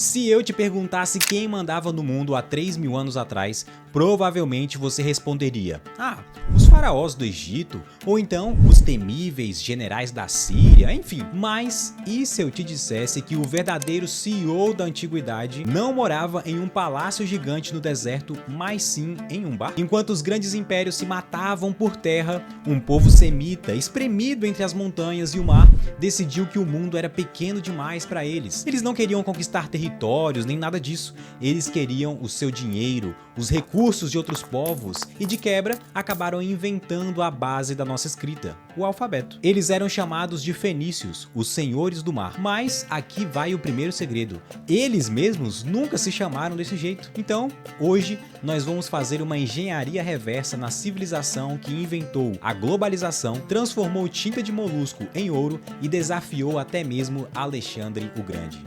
Se eu te perguntasse quem mandava no mundo há 3.000 anos atrás, provavelmente você responderia: os faraós do Egito, ou então os temíveis generais da Síria, enfim. Mas e se eu te dissesse que o verdadeiro CEO da antiguidade não morava em um palácio gigante no deserto, mas sim em um bar? Enquanto os grandes impérios se matavam por terra, um povo semita, espremido entre as montanhas e o mar, decidiu que o mundo era pequeno demais para eles. Eles não queriam conquistar territórios nem nada disso. Eles queriam o seu dinheiro, os recursos de outros povos e, de quebra, acabaram inventando a base da nossa escrita, o alfabeto. Eles eram chamados de fenícios, os senhores do mar. Mas aqui vai o primeiro segredo: eles mesmos nunca se chamaram desse jeito. Então, hoje, nós vamos fazer uma engenharia reversa na civilização que inventou a globalização, transformou tinta de molusco em ouro e desafiou até mesmo Alexandre o Grande.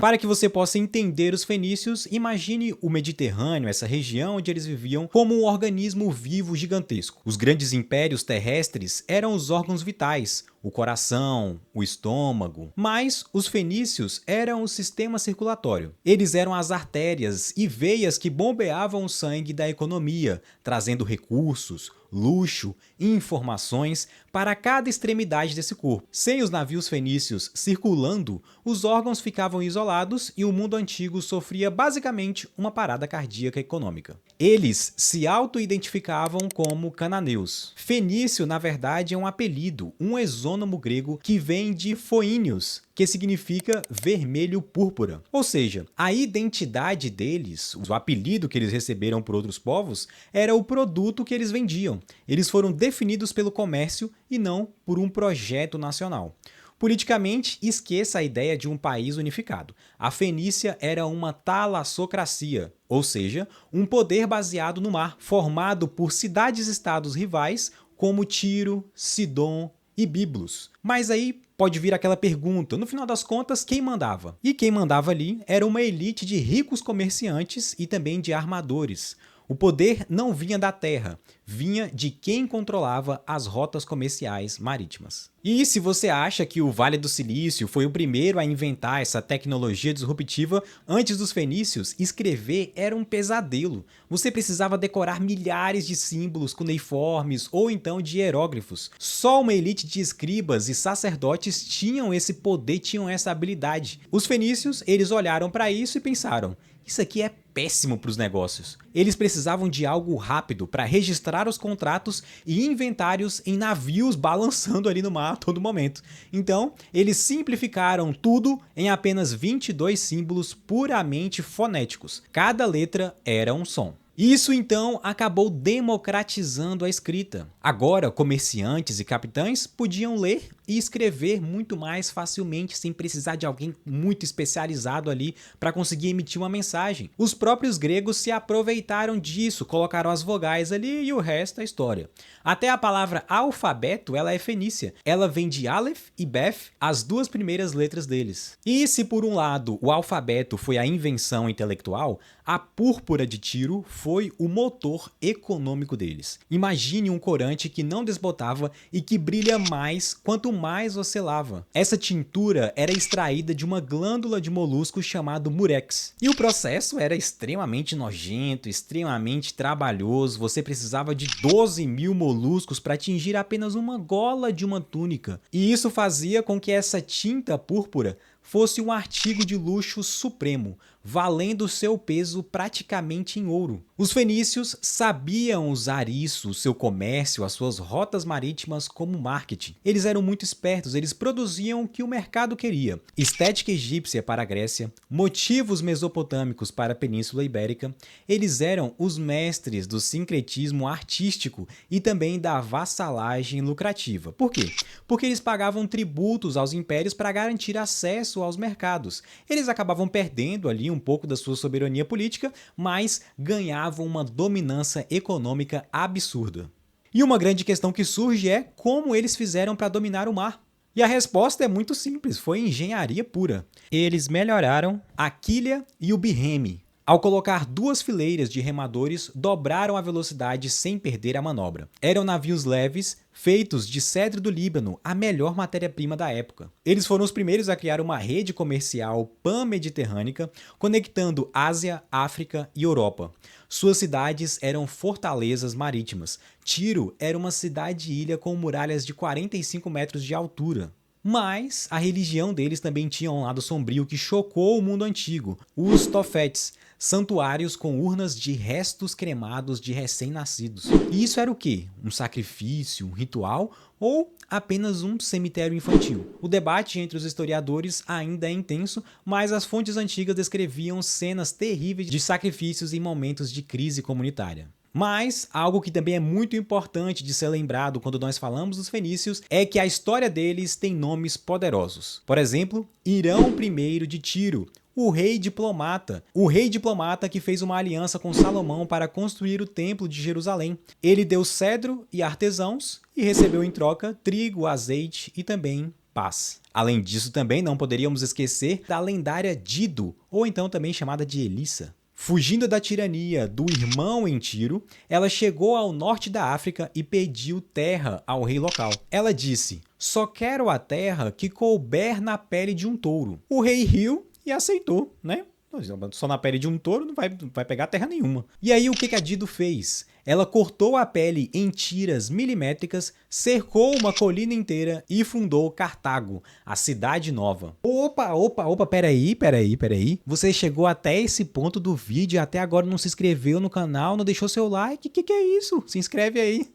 Para que você possa entender os fenícios, imagine o Mediterrâneo, essa região onde eles viviam, como um organismo vivo gigantesco. Os grandes impérios terrestres eram os órgãos vitais, o coração, o estômago, mas os fenícios eram o sistema circulatório. Eles eram as artérias e veias que bombeavam o sangue da economia, trazendo recursos, luxo e informações para cada extremidade desse corpo. Sem os navios fenícios circulando, os órgãos ficavam isolados e o mundo antigo sofria basicamente uma parada cardíaca econômica. Eles se auto-identificavam como cananeus. Fenício, na verdade, é um apelido, um exônimo grego que vem de foíneos, que significa vermelho púrpura. Ou seja, a identidade deles, o apelido que eles receberam por outros povos, era o produto que eles vendiam. Eles foram definidos pelo comércio e não por um projeto nacional. Politicamente, esqueça a ideia de um país unificado. A Fenícia era uma talassocracia, ou seja, um poder baseado no mar, formado por cidades-estados rivais como Tiro, Sidom e Biblos. Mas aí pode vir aquela pergunta: no final das contas, quem mandava? E quem mandava ali era uma elite de ricos comerciantes e também de armadores. O poder não vinha da terra, vinha de quem controlava as rotas comerciais marítimas. E se você acha que o Vale do Silício foi o primeiro a inventar essa tecnologia disruptiva antes dos fenícios, escrever era um pesadelo. Você precisava decorar milhares de símbolos cuneiformes ou então de hieróglifos. Só uma elite de escribas e sacerdotes tinham esse poder, tinham essa habilidade. Os fenícios, eles olharam para isso e pensaram: isso aqui é péssimo para os negócios. Eles precisavam de algo rápido para registrar os contratos e inventários em navios balançando ali no mar a todo momento. Então, eles simplificaram tudo em apenas 22 símbolos puramente fonéticos. Cada letra era um som. Isso então acabou democratizando a escrita. Agora, comerciantes e capitães podiam ler e escrever muito mais facilmente, sem precisar de alguém muito especializado ali para conseguir emitir uma mensagem. Os próprios gregos se aproveitaram disso, colocaram as vogais ali e o resto é história. Até a palavra alfabeto, ela é fenícia. Ela vem de Aleph e Beth, as duas primeiras letras deles. E se por um lado o alfabeto foi a invenção intelectual, a púrpura de Tiro foi o motor econômico deles. Imagine um corante que não desbotava e que brilha mais quanto mais você lava. Essa tintura era extraída de uma glândula de molusco chamado murex. E o processo era extremamente nojento, extremamente trabalhoso. Você precisava de 12.000 moluscos para atingir apenas uma gola de uma túnica. E isso fazia com que essa tinta púrpura fosse um artigo de luxo supremo, valendo seu peso praticamente em ouro. Os fenícios sabiam usar isso, o seu comércio, as suas rotas marítimas como marketing. Eles eram muito espertos, eles produziam o que o mercado queria. Estética egípcia para a Grécia, motivos mesopotâmicos para a Península Ibérica. Eles eram os mestres do sincretismo artístico e também da vassalagem lucrativa. Por quê? Porque eles pagavam tributos aos impérios para garantir acesso aos mercados. Eles acabavam perdendo ali um pouco da sua soberania política, mas ganhavam uma dominância econômica absurda. E uma grande questão que surge é como eles fizeram para dominar o mar. E a resposta é muito simples, foi engenharia pura. Eles melhoraram a quilha e o birreme. Ao colocar 2 fileiras de remadores, dobraram a velocidade sem perder a manobra. Eram navios leves, feitos de cedro do Líbano, a melhor matéria-prima da época. Eles foram os primeiros a criar uma rede comercial pan-mediterrânea, conectando Ásia, África e Europa. Suas cidades eram fortalezas marítimas. Tiro era uma cidade-ilha com muralhas de 45 metros de altura. Mas a religião deles também tinha um lado sombrio que chocou o mundo antigo, os Tofetes, santuários com urnas de restos cremados de recém-nascidos. E isso era o quê? Um sacrifício, um ritual ou apenas um cemitério infantil? O debate entre os historiadores ainda é intenso, mas as fontes antigas descreviam cenas terríveis de sacrifícios em momentos de crise comunitária. Mas algo que também é muito importante de ser lembrado quando nós falamos dos fenícios é que a história deles tem nomes poderosos. Por exemplo, Irão I de Tiro, o rei diplomata que fez uma aliança com Salomão para construir o templo de Jerusalém. Ele deu cedro e artesãos e recebeu em troca trigo, azeite e também paz. Além disso, também não poderíamos esquecer da lendária Dido, ou então também chamada de Elissa. Fugindo da tirania do irmão em Tiro, ela chegou ao norte da África e pediu terra ao rei local. Ela disse: "Só quero a terra que couber na pele de um touro." O rei riu e aceitou, né? Só na pele de um touro não vai pegar terra nenhuma. E aí o que a Dido fez? Ela cortou a pele em tiras milimétricas, cercou uma colina inteira e fundou Cartago, a cidade nova. Opa, peraí. Você chegou até esse ponto do vídeo e até agora não se inscreveu no canal, não deixou seu like? Que é isso? Se inscreve aí.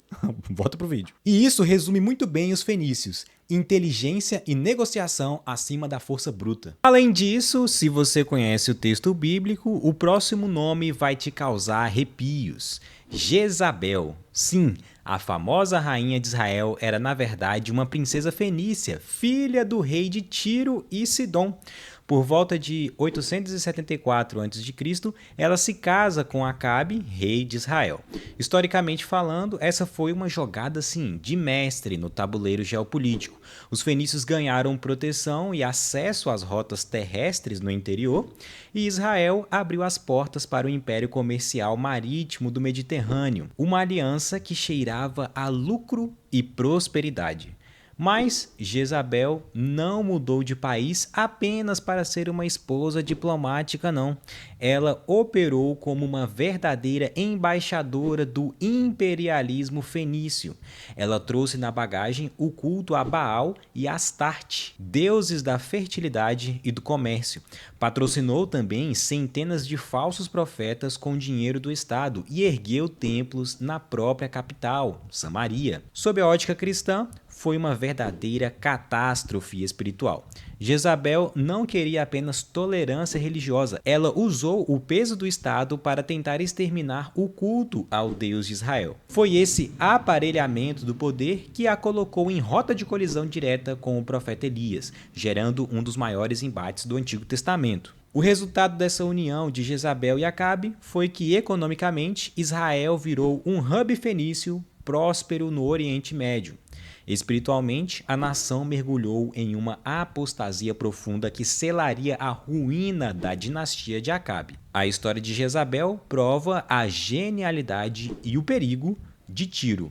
Volta pro vídeo. E isso resume muito bem os fenícios. Inteligência e negociação acima da força bruta. Além disso, se você conhece o texto bíblico, o próximo nome vai te causar arrepios. Jezabel. Sim, a famosa rainha de Israel era na verdade uma princesa fenícia, filha do rei de Tiro e Sidom. Por volta de 874 a.C., ela se casa com Acabe, rei de Israel. Historicamente falando, essa foi uma jogada assim, de mestre no tabuleiro geopolítico. Os fenícios ganharam proteção e acesso às rotas terrestres no interior, e Israel abriu as portas para o império comercial marítimo do Mediterrâneo, uma aliança que cheirava a lucro e prosperidade. Mas Jezabel não mudou de país apenas para ser uma esposa diplomática, não. Ela operou como uma verdadeira embaixadora do imperialismo fenício. Ela trouxe na bagagem o culto a Baal e Astarte, deuses da fertilidade e do comércio. Patrocinou também centenas de falsos profetas com dinheiro do Estado e ergueu templos na própria capital, Samaria. Sob a ótica cristã, foi uma verdadeira catástrofe espiritual. Jezabel não queria apenas tolerância religiosa, ela usou o peso do Estado para tentar exterminar o culto ao Deus de Israel. Foi esse aparelhamento do poder que a colocou em rota de colisão direta com o profeta Elias, gerando um dos maiores embates do Antigo Testamento. O resultado dessa união de Jezabel e Acabe foi que, economicamente, Israel virou um hub fenício próspero no Oriente Médio. Espiritualmente, a nação mergulhou em uma apostasia profunda que selaria a ruína da dinastia de Acabe. A história de Jezabel prova a genialidade e o perigo de Tiro.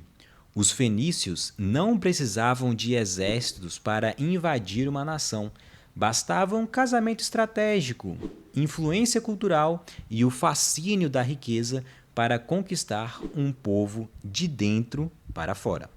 Os fenícios não precisavam de exércitos para invadir uma nação. Bastava um casamento estratégico, influência cultural e o fascínio da riqueza para conquistar um povo de dentro para fora.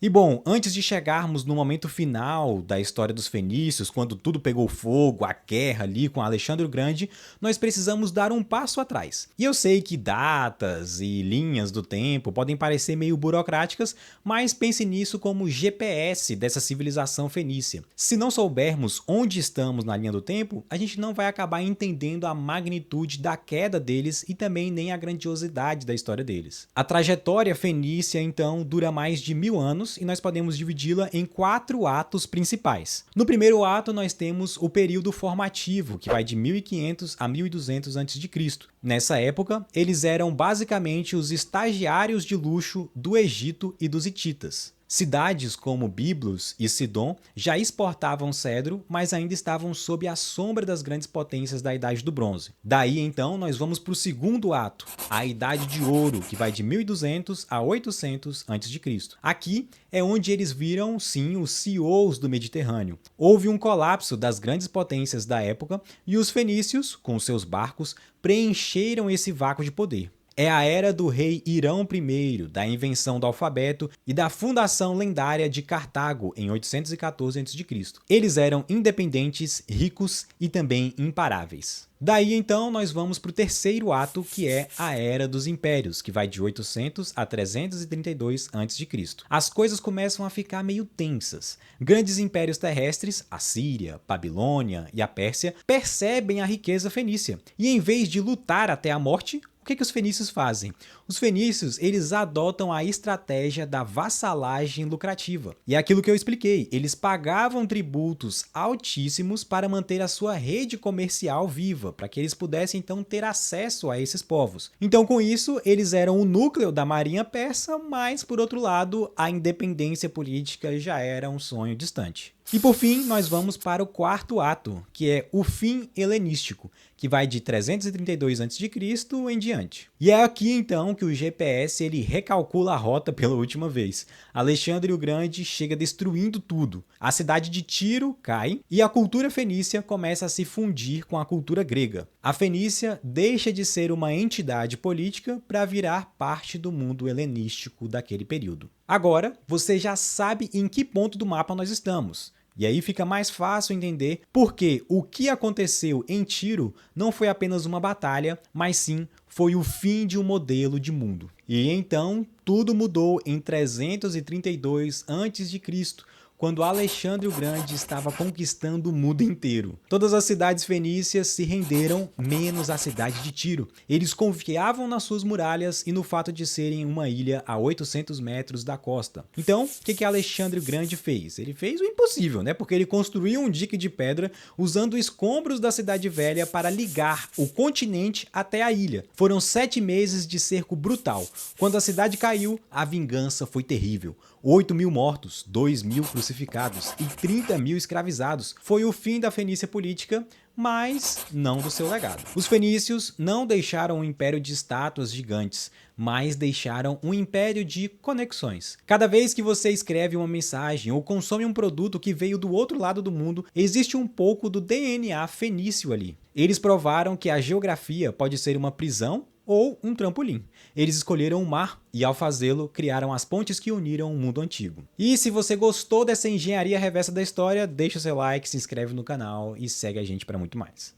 E bom, antes de chegarmos no momento final da história dos fenícios, quando tudo pegou fogo, a guerra ali com Alexandre o Grande, nós precisamos dar um passo atrás. E eu sei que datas e linhas do tempo podem parecer meio burocráticas, mas pense nisso como GPS dessa civilização fenícia. Se não soubermos onde estamos na linha do tempo, a gente não vai acabar entendendo a magnitude da queda deles e também nem a grandiosidade da história deles. A trajetória fenícia, então, dura mais de 1000 anos, e nós podemos dividi-la em 4 atos principais. No primeiro ato, nós temos o período formativo, que vai de 1500 a 1200 a.C. Nessa época, eles eram basicamente os estagiários de luxo do Egito e dos hititas. Cidades como Biblos e Sidom já exportavam cedro, mas ainda estavam sob a sombra das grandes potências da Idade do Bronze. Daí então nós vamos para o segundo ato, a Idade de Ouro, que vai de 1200 a 800 a.C. Aqui é onde eles viram, sim, os CEOs do Mediterrâneo. Houve um colapso das grandes potências da época e os fenícios, com seus barcos, preencheram esse vácuo de poder. É a era do rei Irão I, da invenção do alfabeto e da fundação lendária de Cartago em 814 a.C. Eles eram independentes, ricos e também imparáveis. Daí então nós vamos para o terceiro ato, que é a Era dos Impérios, que vai de 800 a 332 a.C. As coisas começam a ficar meio tensas. Grandes impérios terrestres, a Síria, Babilônia e a Pérsia, percebem a riqueza fenícia e em vez de lutar até a morte, o que os fenícios fazem? Os fenícios, eles adotam a estratégia da vassalagem lucrativa. E é aquilo que eu expliquei, eles pagavam tributos altíssimos para manter a sua rede comercial viva, para que eles pudessem então ter acesso a esses povos. Então com isso, eles eram o núcleo da marinha persa, mas por outro lado, a independência política já era um sonho distante. E por fim, nós vamos para o quarto ato, que é o fim helenístico, que vai de 332 a.C. em diante. E é aqui então que o GPS ele recalcula a rota pela última vez. Alexandre o Grande chega destruindo tudo. A cidade de Tiro cai e a cultura fenícia começa a se fundir com a cultura grega. A Fenícia deixa de ser uma entidade política para virar parte do mundo helenístico daquele período. Agora, você já sabe em que ponto do mapa nós estamos. E aí fica mais fácil entender porque o que aconteceu em Tiro não foi apenas uma batalha, mas sim foi o fim de um modelo de mundo. E então tudo mudou em 332 a.C., quando Alexandre o Grande estava conquistando o mundo inteiro. Todas as cidades fenícias se renderam, menos a cidade de Tiro. Eles confiavam nas suas muralhas e no fato de serem uma ilha a 800 metros da costa. Então, o que Alexandre o Grande fez? Ele fez o impossível, né? Porque ele construiu um dique de pedra usando escombros da cidade velha para ligar o continente até a ilha. Foram 7 meses de cerco brutal. Quando a cidade caiu, a vingança foi terrível. 8.000 mortos, 2.000 crucificados e 30.000 escravizados. Foi o fim da Fenícia política, mas não do seu legado. Os fenícios não deixaram um império de estátuas gigantes, mas deixaram um império de conexões. Cada vez que você escreve uma mensagem ou consome um produto que veio do outro lado do mundo, existe um pouco do DNA fenício ali. Eles provaram que a geografia pode ser uma prisão ou um trampolim. Eles escolheram o mar e, ao fazê-lo, criaram as pontes que uniram o mundo antigo. E se você gostou dessa engenharia reversa da história, deixa o seu like, se inscreve no canal e segue a gente para muito mais.